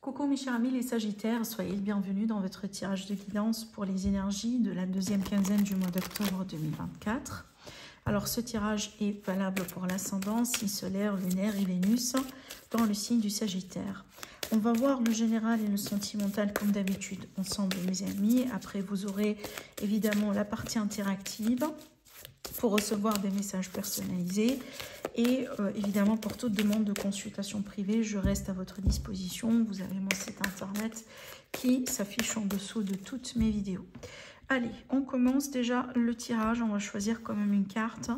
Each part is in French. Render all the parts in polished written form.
Coucou mes chers amis les Sagittaires, soyez les bienvenus dans votre tirage de guidance pour les énergies de la deuxième quinzaine du mois d'octobre 2024. Alors ce tirage est valable pour l'ascendant, signe solaire, lunaire et Vénus dans le signe du Sagittaire. On va voir le général et le sentimental comme d'habitude ensemble mes amis. Après vous aurez évidemment la partie interactive pour recevoir des messages personnalisés. Et évidemment, pour toute demande de consultation privée, je reste à votre disposition. Vous avez mon site internet qui s'affiche en dessous de toutes mes vidéos. Allez, on commence déjà le tirage. On va choisir quand même une carte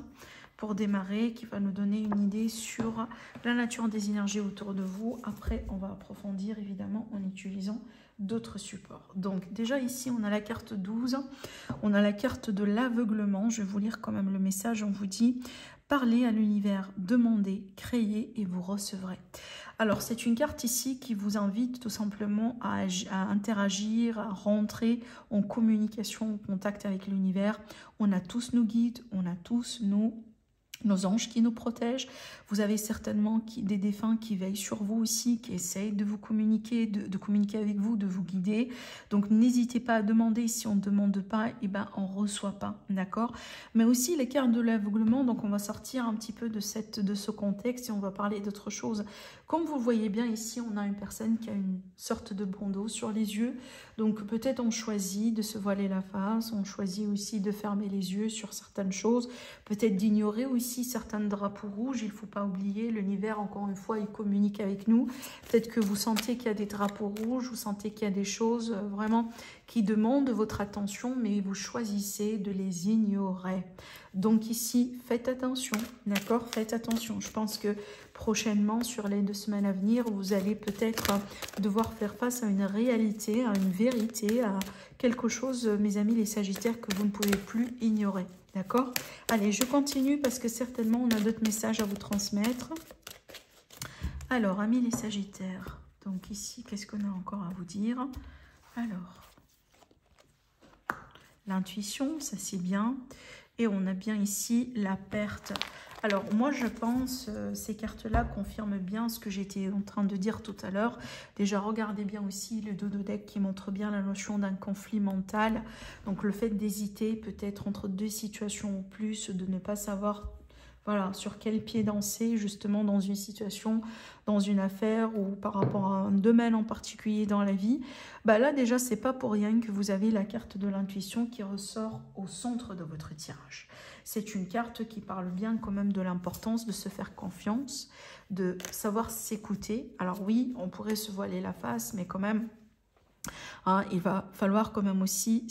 pour démarrer qui va nous donner une idée sur la nature des énergies autour de vous. Après, on va approfondir évidemment en utilisant d'autres supports. Donc déjà ici, on a la carte 12. On a la carte de l'aveuglement. Je vais vous lire quand même le message. On vous dit... Parlez à l'univers, demandez, créez et vous recevrez. Alors, c'est une carte ici qui vous invite tout simplement à interagir, à rentrer en communication, en contact avec l'univers. On a tous nos guides, on a tous nos anges qui nous protègent. Vous avez certainement des défunts qui veillent sur vous aussi, qui essayent de vous communiquer, de communiquer avec vous, de vous guider. Donc n'hésitez pas à demander. Si on ne demande pas, eh ben, on ne reçoit pas. D'accord? Mais aussi les cartes de l'aveuglement. Donc on va sortir un petit peu de ce contexte et on va parler d'autre chose. Comme vous le voyez bien ici, on a une personne qui a une sorte de bandeau sur les yeux. Donc peut-être on choisit de se voiler la face, on choisit aussi de fermer les yeux sur certaines choses, peut-être d'ignorer aussi certains drapeaux rouges. Il ne faut pas oublier, l'univers, encore une fois, il communique avec nous. Peut-être que vous sentez qu'il y a des drapeaux rouges, vous sentez qu'il y a des choses vraiment qui demandent votre attention, mais vous choisissez de les ignorer. Donc ici, faites attention, d'accord? Faites attention. Je pense que prochainement, sur les 2 semaines à venir, vous allez peut-être devoir faire face à une réalité, à une vérité, à quelque chose, mes amis les Sagittaires, que vous ne pouvez plus ignorer. D'accord? Allez, je continue parce que certainement, on a d'autres messages à vous transmettre. Alors, amis les Sagittaires, donc ici, qu'est-ce qu'on a encore à vous dire? Alors, l'intuition, ça c'est bien. Et on a bien ici la perte. Alors, moi, je pense, ces cartes-là confirment bien ce que j'étais en train de dire tout à l'heure. Déjà, regardez bien aussi le dos de deck qui montre bien la notion d'un conflit mental. Donc, le fait d'hésiter peut-être entre 2 situations ou plus, de ne pas savoir... Voilà, sur quel pied danser justement dans une situation, dans une affaire ou par rapport à un domaine en particulier dans la vie. Bah là déjà, c'est pas pour rien que vous avez la carte de l'intuition qui ressort au centre de votre tirage. C'est une carte qui parle bien quand même de l'importance de se faire confiance, de savoir s'écouter. Alors oui, on pourrait se voiler la face, mais quand même, hein, il va falloir quand même aussi...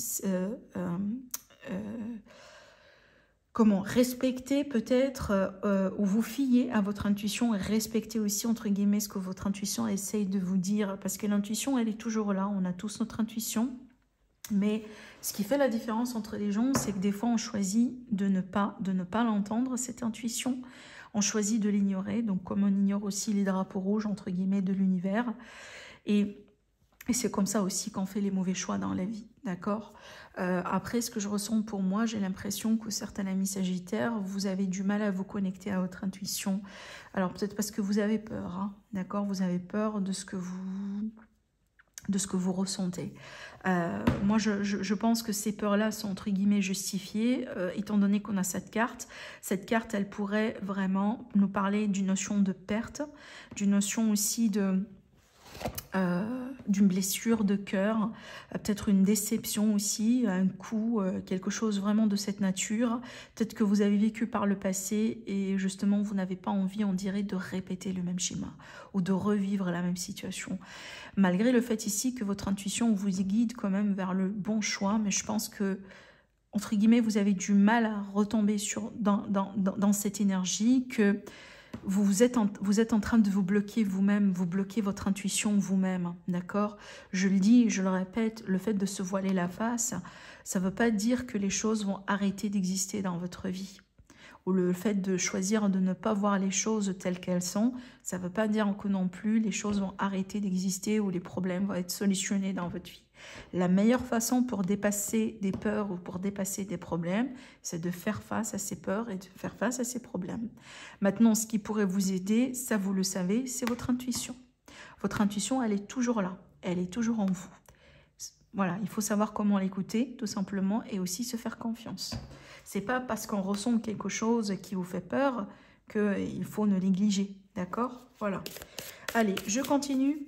comment respecter peut-être ou vous fier à votre intuition et respecter aussi entre guillemets ce que votre intuition essaye de vous dire, parce que l'intuition elle est toujours là, on a tous notre intuition, mais ce qui fait la différence entre les gens, c'est que des fois on choisit de ne pas l'entendre, cette intuition, on choisit de l'ignorer, donc comme on ignore aussi les drapeaux rouges entre guillemets de l'univers, et c'est comme ça aussi qu'on fait les mauvais choix dans la vie, d'accord? Après, ce que je ressens pour moi, j'ai l'impression que certains amis sagittaires, vous avez du mal à vous connecter à votre intuition. Alors peut-être parce que vous avez peur, hein, d'accord? Vous avez peur de ce que vous ressentez. Moi, je pense que ces peurs-là sont entre guillemets justifiées, étant donné qu'on a cette carte. Cette carte, elle pourrait vraiment nous parler d'une notion de perte, d'une notion aussi d'une blessure de cœur, peut-être une déception aussi, un coup, quelque chose vraiment de cette nature. Peut-être que vous avez vécu par le passé et justement vous n'avez pas envie, on dirait, de répéter le même schéma ou de revivre la même situation. Malgré le fait ici que votre intuition vous guide quand même vers le bon choix, mais je pense que entre guillemets vous avez du mal à retomber dans cette énergie, que vous êtes en train de vous bloquer vous-même, vous bloquez votre intuition vous-même, d'accord? Je le dis, je le répète, le fait de se voiler la face, ça ne veut pas dire que les choses vont arrêter d'exister dans votre vie. Ou le fait de choisir de ne pas voir les choses telles qu'elles sont, ça ne veut pas dire que non plus les choses vont arrêter d'exister ou les problèmes vont être solutionnés dans votre vie. La meilleure façon pour dépasser des peurs ou pour dépasser des problèmes, c'est de faire face à ces peurs et de faire face à ces problèmes. Maintenant, ce qui pourrait vous aider, ça vous le savez, c'est votre intuition. Votre intuition, elle est toujours là. Elle est toujours en vous. Voilà, il faut savoir comment l'écouter, tout simplement, et aussi se faire confiance. C'est pas parce qu'on ressent quelque chose qui vous fait peur qu'il faut ne négliger, d'accord? Voilà. Allez, je continue.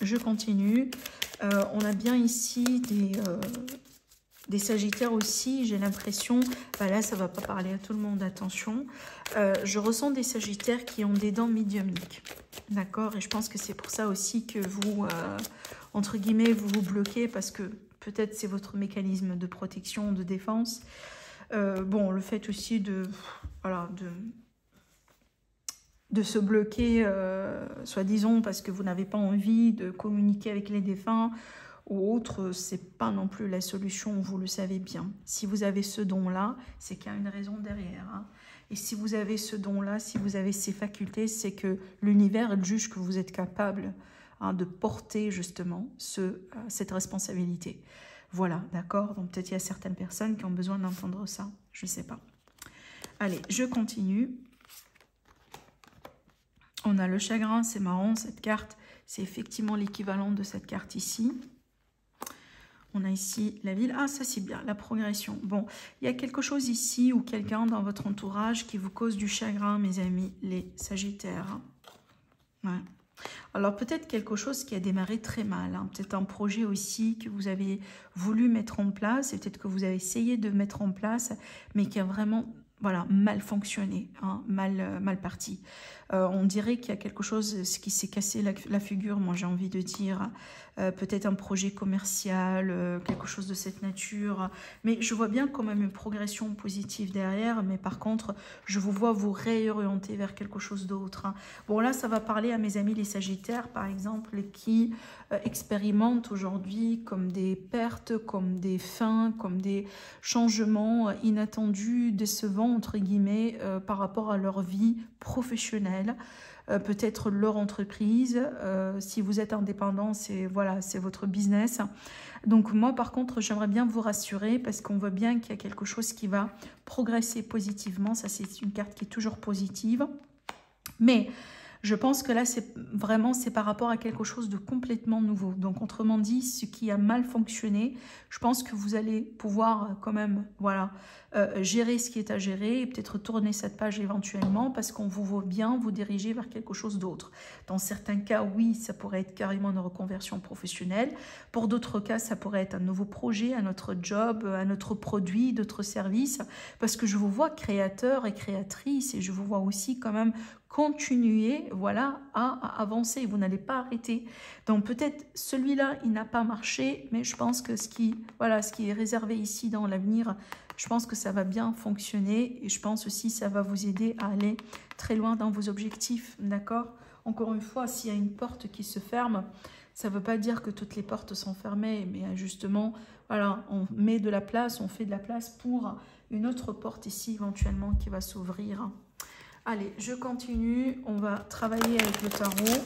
Je continue. On a bien ici des Sagittaires aussi, j'ai l'impression. Bah là, ça ne va pas parler à tout le monde, attention. Je ressens des Sagittaires qui ont des dents médiumniques. D'accord? Et je pense que c'est pour ça aussi que vous, entre guillemets, vous vous bloquez parce que peut-être c'est votre mécanisme de protection, de défense. Bon, le fait aussi de... Voilà, de se bloquer, soi-disant, parce que vous n'avez pas envie de communiquer avec les défunts ou autre, c'est pas non plus la solution, vous le savez bien. Si vous avez ce don-là, c'est qu'il y a une raison derrière. Hein. Et si vous avez ce don-là, si vous avez ces facultés, c'est que l'univers juge que vous êtes capable de porter justement cette responsabilité. Voilà, d'accord? Donc peut-être il y a certaines personnes qui ont besoin d'entendre ça, je ne sais pas. Allez, je continue. On a le chagrin, c'est marrant, cette carte, c'est effectivement l'équivalent de cette carte ici. On a ici la ville. Ah, ça c'est bien, la progression. Bon, il y a quelque chose ici ou quelqu'un dans votre entourage qui vous cause du chagrin, mes amis, les Sagittaires. Ouais. Alors peut-être quelque chose qui a démarré très mal, hein. Peut-être un projet aussi que vous avez voulu mettre en place, et peut-être que vous avez essayé de mettre en place, mais qui a vraiment... Voilà, mal fonctionné, hein, mal parti. On dirait qu'il y a quelque chose qui s'est cassé la figure, moi j'ai envie de dire. Peut-être un projet commercial, quelque chose de cette nature. Mais je vois bien quand même une progression positive derrière. Mais par contre, je vous vois vous réorienter vers quelque chose d'autre. Hein. Bon, là, ça va parler à mes amis les Sagittaires, par exemple, qui expérimentent aujourd'hui comme des pertes, comme des fins, comme des changements inattendus, décevants, entre guillemets, par rapport à leur vie professionnelle. Peut-être leur entreprise, si vous êtes indépendant, c'est voilà, c'est votre business. Donc moi par contre j'aimerais bien vous rassurer parce qu'on voit bien qu'il y a quelque chose qui va progresser positivement. Ça c'est une carte qui est toujours positive, mais je pense que là, c'est par rapport à quelque chose de complètement nouveau. Donc, autrement dit, ce qui a mal fonctionné, je pense que vous allez pouvoir quand même, voilà, gérer ce qui est à gérer et peut-être tourner cette page éventuellement parce qu'on vous voit bien vous diriger vers quelque chose d'autre. Dans certains cas, oui, ça pourrait être carrément une reconversion professionnelle. Pour d'autres cas, ça pourrait être un nouveau projet, un autre job, un autre produit, d'autres services. Parce que je vous vois créateur et créatrice et je vous vois aussi quand même continuer, voilà, à avancer. Vous n'allez pas arrêter. Donc peut-être celui-là, il n'a pas marché, mais je pense que ce qui est réservé ici dans l'avenir, je pense que ça va bien fonctionner et je pense aussi que ça va vous aider à aller très loin dans vos objectifs, d'accord? Encore une fois, s'il y a une porte qui se ferme, ça ne veut pas dire que toutes les portes sont fermées, mais justement, voilà, on met de la place, on fait de la place pour une autre porte ici éventuellement qui va s'ouvrir. Allez, je continue. On va travailler avec le tarot.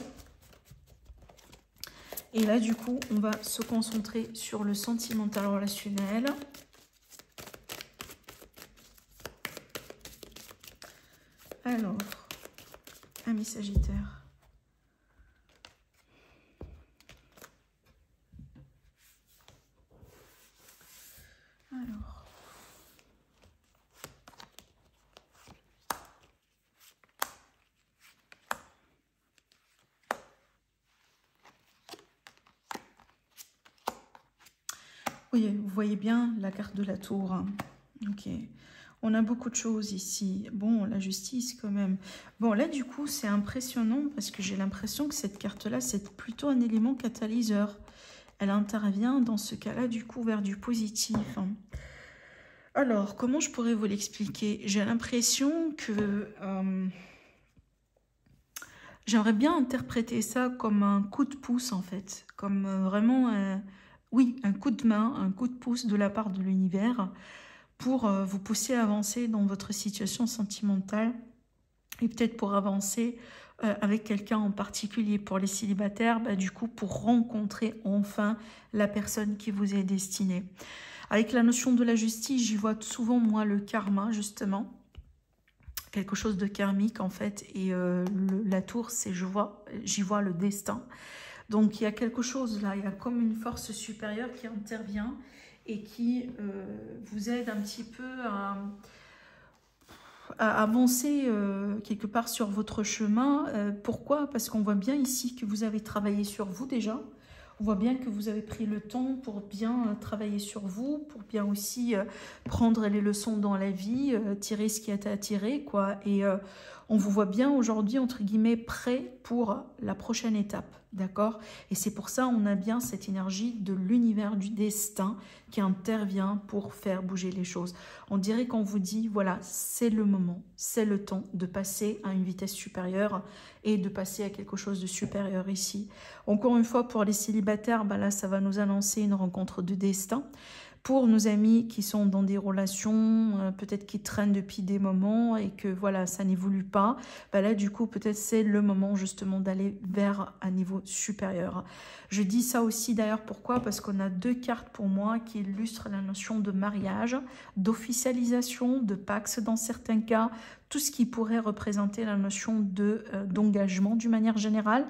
Et là, du coup, on va se concentrer sur le sentimental relationnel. Alors, amis Sagittaires. Alors. Oui, vous voyez bien la carte de la tour. Hein. Ok. On a beaucoup de choses ici. Bon, la justice quand même. Bon, là, du coup, c'est impressionnant parce que j'ai l'impression que cette carte-là, c'est plutôt un élément catalyseur. Elle intervient dans ce cas-là, du coup, vers du positif. Hein. Alors, comment je pourrais vous l'expliquer? J'ai l'impression que... j'aimerais bien interpréter ça comme un coup de pouce, en fait. Comme vraiment... oui, un coup de main, un coup de pouce de la part de l'univers pour vous pousser à avancer dans votre situation sentimentale et peut-être pour avancer avec quelqu'un en particulier. Pour les célibataires, bah, du coup, pour rencontrer enfin la personne qui vous est destinée. Avec la notion de la justice, j'y vois souvent, moi, le karma, justement. quelque chose de karmique en fait, et la tour, c'est j'y vois le destin. Donc il y a quelque chose là, il y a comme une force supérieure qui intervient et qui vous aide un petit peu à avancer quelque part sur votre chemin. Pourquoi? Parce qu'on voit bien ici que vous avez travaillé sur vous déjà. On voit bien que vous avez pris le temps pour bien travailler sur vous, pour bien aussi prendre les leçons dans la vie, tirer ce qui a été à tirer, quoi. Et on vous voit bien aujourd'hui, entre guillemets, prêt pour la prochaine étape, d'accord? Et c'est pour ça on a bien cette énergie de l'univers du destin qui intervient pour faire bouger les choses. On dirait qu'on vous dit, voilà, c'est le moment, c'est le temps de passer à une vitesse supérieure et de passer à quelque chose de supérieur ici. Encore une fois, pour les célibataires, bah là, ça va nous annoncer une rencontre de destin. Pour nos amis qui sont dans des relations, peut-être qui traînent depuis des moments et que voilà, ça n'évolue pas, bah là, du coup, peut-être c'est le moment justement d'aller vers un niveau supérieur. Je dis ça aussi d'ailleurs, pourquoi? Parce qu'on a 2 cartes pour moi qui illustrent la notion de mariage, d'officialisation, de pax dans certains cas, tout ce qui pourrait représenter la notion d'engagement d'une manière générale.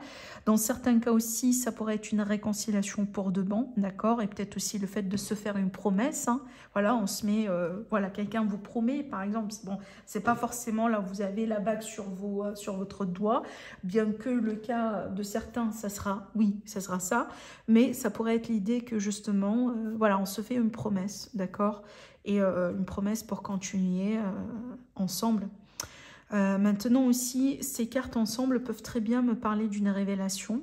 Dans certains cas aussi, ça pourrait être une réconciliation pour de bon, d'accord? Et peut-être aussi le fait de se faire une promesse. Hein. Voilà, on se met, voilà, quelqu'un vous promet, par exemple, bon, c'est pas forcément là où vous avez la bague sur votre doigt, bien que le cas de certains, ça sera, oui, ça sera ça, mais ça pourrait être l'idée que justement, voilà, on se fait une promesse, d'accord? Et une promesse pour continuer ensemble. Maintenant aussi, ces cartes ensemble peuvent très bien me parler d'une révélation.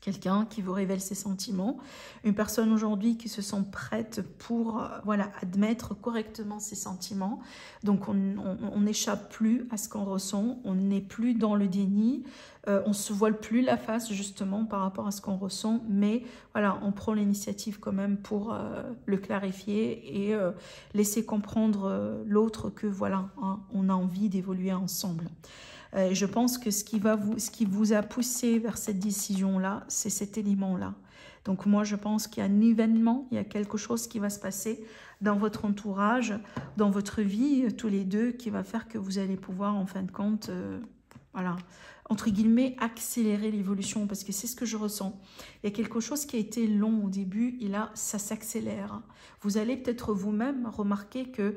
Quelqu'un qui vous révèle ses sentiments, une personne aujourd'hui qui se sent prête pour voilà, admettre correctement ses sentiments. Donc on n'échappe plus à ce qu'on ressent, on n'est plus dans le déni, on ne se voile plus la face justement par rapport à ce qu'on ressent, mais voilà, on prend l'initiative quand même pour le clarifier et laisser comprendre l'autre que voilà, hein, on a envie d'évoluer ensemble. Je pense que ce qui vous a poussé vers cette décision-là, c'est cet élément-là. Donc moi, je pense qu'il y a un événement, il y a quelque chose qui va se passer dans votre entourage, dans votre vie, tous les deux, qui va faire que vous allez pouvoir, en fin de compte, voilà, entre guillemets, accélérer l'évolution, parce que c'est ce que je ressens. Il y a quelque chose qui a été long au début, et là, ça s'accélère. Vous allez peut-être vous-même remarquer que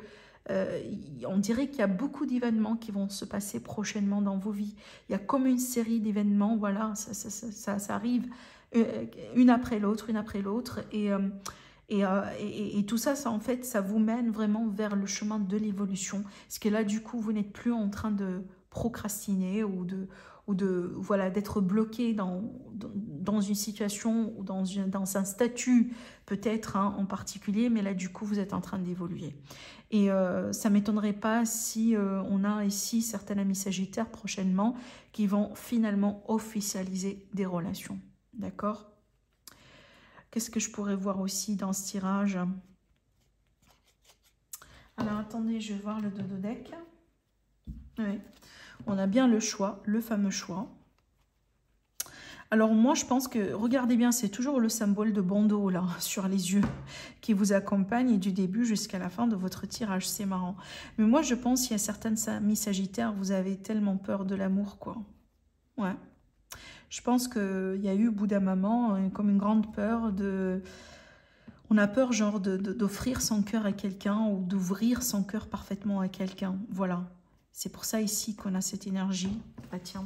on dirait qu'il y a beaucoup d'événements qui vont se passer prochainement dans vos vies. Il y a comme une série d'événements, voilà, ça arrive une après l'autre, et tout ça, en fait, ça vous mène vraiment vers le chemin de l'évolution. Parce que là, du coup, vous n'êtes plus en train de procrastiner ou voilà, d'être bloqué dans une situation ou dans un statut peut-être hein, en particulier, mais là, du coup, vous êtes en train d'évoluer. Et ça ne m'étonnerait pas si on a ici certains amis sagittaires prochainement qui vont finalement officialiser des relations. D'accord? Qu'est-ce que je pourrais voir aussi dans ce tirage? Alors, attendez, je vais voir le dodo deck. Oui. On a bien le choix, le fameux choix. Alors moi, je pense que, regardez bien, c'est toujours le symbole de bandeau là, sur les yeux, qui vous accompagne du début jusqu'à la fin de votre tirage. C'est marrant. Mais moi, je pense qu'il y a certaines amies sagittaires, vous avez tellement peur de l'amour, quoi. Ouais. Je pense qu'il y a eu, au bout d'un moment, comme une grande peur de... On a peur, genre, d'offrir son cœur à quelqu'un ou d'ouvrir son cœur parfaitement à quelqu'un. Voilà. C'est pour ça ici qu'on a cette énergie. Ah tiens,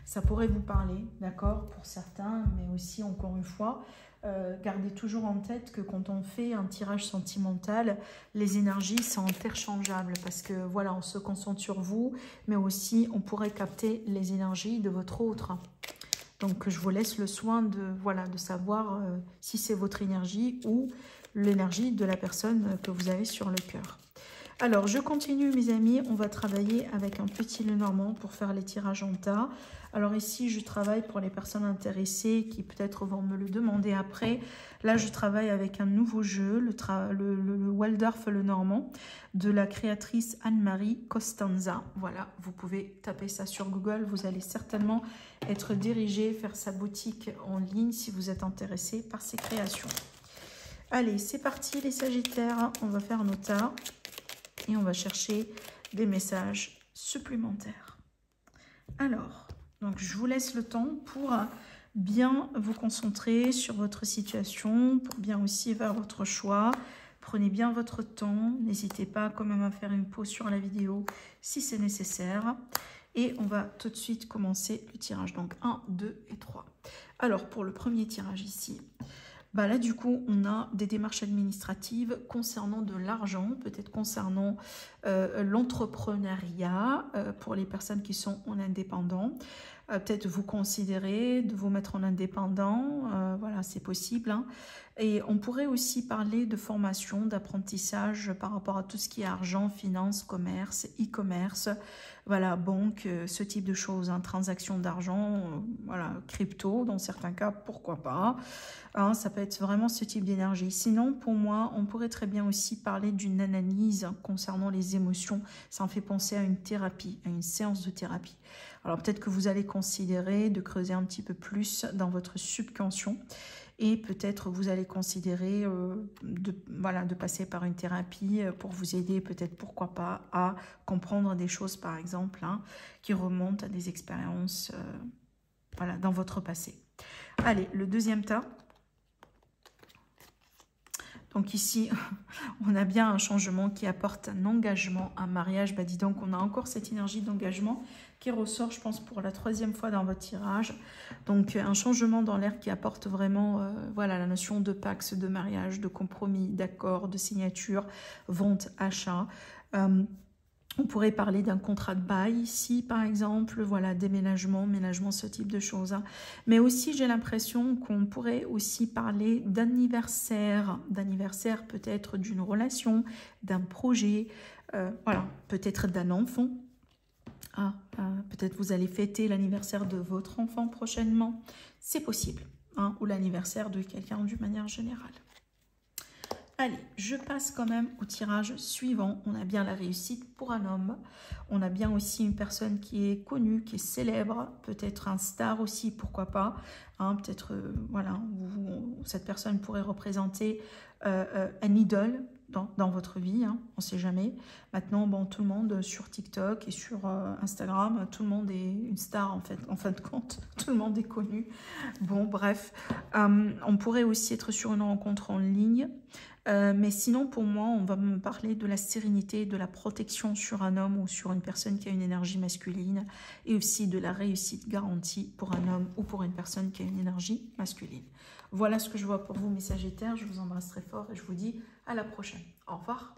ça pourrait vous parler, d'accord, pour certains, mais aussi, encore une fois, gardez toujours en tête que quand on fait un tirage sentimental, les énergies sont interchangeables parce que, voilà, on se concentre sur vous, mais aussi, on pourrait capter les énergies de votre autre. Donc, je vous laisse le soin de, voilà, de savoir si c'est votre énergie ou l'énergie de la personne que vous avez sur le cœur. Alors, je continue, mes amis. On va travailler avec un petit Lenormand pour faire les tirages en tas. Alors ici, je travaille pour les personnes intéressées qui peut-être vont me le demander après. Là, je travaille avec un nouveau jeu, le Waldorf Lenormand, de la créatrice Anne-Marie Costanza. Voilà, vous pouvez taper ça sur Google. Vous allez certainement être dirigé vers sa boutique en ligne si vous êtes intéressé par ses créations. Allez, c'est parti les Sagittaires. On va faire nos tas. Et on va chercher des messages supplémentaires. Alors, donc je vous laisse le temps pour bien vous concentrer sur votre situation, pour bien aussi faire votre choix. Prenez bien votre temps, n'hésitez pas quand même à faire une pause sur la vidéo si c'est nécessaire. Et on va tout de suite commencer le tirage. Donc 1, 2 et 3. Alors pour le premier tirage ici, bah là du coup on a des démarches administratives concernant de l'argent, peut-être concernant l'entrepreneuriat pour les personnes qui sont en indépendant. Peut-être vous considérez de vous mettre en indépendant, voilà c'est possible. Hein. Et on pourrait aussi parler de formation, d'apprentissage par rapport à tout ce qui est argent, finance, commerce, e-commerce, voilà, banque, ce type de choses, hein, transactions d'argent, voilà, crypto dans certains cas, pourquoi pas. Hein, ça peut être vraiment ce type d'énergie. Sinon, pour moi, on pourrait très bien aussi parler d'une analyse concernant les émotions. Ça en fait penser à une thérapie, à une séance de thérapie. Alors peut-être que vous allez considérer de creuser un petit peu plus dans votre subconscient et peut-être vous allez considérer de passer par une thérapie pour vous aider peut-être pourquoi pas à comprendre des choses par exemple hein, qui remontent à des expériences voilà, dans votre passé. Allez, le deuxième tas. Donc ici, on a bien un changement qui apporte un engagement, un mariage. Bah dis donc, on a encore cette énergie d'engagement qui ressort, je pense, pour la 3e fois dans votre tirage. Donc un changement dans l'air qui apporte vraiment voilà, la notion de pax, de mariage, de compromis, d'accord, de signature, vente, achat. On pourrait parler d'un contrat de bail ici, par exemple, voilà, déménagement, ménagement, ce type de choses. Hein. Mais aussi, j'ai l'impression qu'on pourrait aussi parler d'anniversaire peut-être d'une relation, d'un projet, voilà, peut-être d'un enfant. Ah, peut-être vous allez fêter l'anniversaire de votre enfant prochainement, c'est possible, hein, ou l'anniversaire de quelqu'un d'une manière générale. Allez, je passe quand même au tirage suivant. On a bien la réussite pour un homme. On a bien aussi une personne qui est connue, qui est célèbre. Peut-être un star aussi, pourquoi pas. Hein, peut-être, voilà, cette personne pourrait représenter un idole dans votre vie. Hein, on ne sait jamais. Maintenant, bon, tout le monde sur TikTok et sur Instagram, tout le monde est une star en fin de compte. Tout le monde est connu. Bon, bref. On pourrait aussi être sur une rencontre en ligne. Mais sinon, pour moi, on va me parler de la sérénité, de la protection sur un homme ou sur une personne qui a une énergie masculine et aussi de la réussite garantie pour un homme ou pour une personne qui a une énergie masculine. Voilà ce que je vois pour vous, mes Sagittaires. Je vous embrasse très fort et je vous dis à la prochaine. Au revoir.